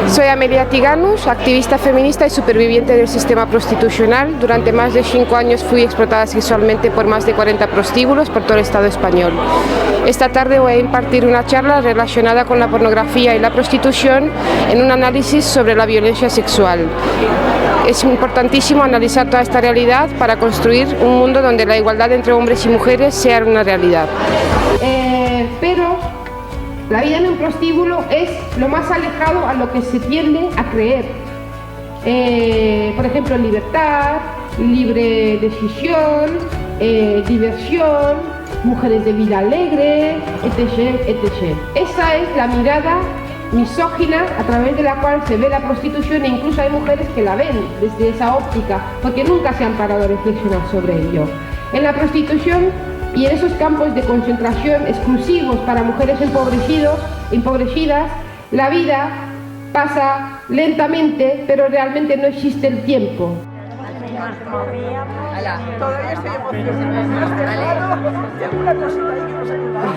Soy Amelia Tiganus, activista feminista y superviviente del sistema prostitucional. Durante más de 5 años fui explotada sexualmente por más de 40 prostíbulos por todo el Estado español. Esta tarde voy a impartir una charla relacionada con la pornografía y la prostitución en un análisis sobre la violencia sexual. Es importantísimo analizar toda esta realidad para construir un mundo donde la igualdad entre hombres y mujeres sea una realidad. Pero la vida en un prostíbulo es lo más alejado a lo que se tiende a creer. Por ejemplo, libertad, libre decisión, diversión, mujeres de vida alegre, etc., etc. Esa es la mirada misógina a través de la cual se ve la prostitución, e incluso hay mujeres que la ven desde esa óptica porque nunca se han parado a reflexionar sobre ello. En la prostitución y en esos campos de concentración exclusivos para mujeres empobrecidas, la vida pasa lentamente, pero realmente no existe el tiempo. Todavía estoy emocionada. Tengo una cosita ahí que nos ayuda.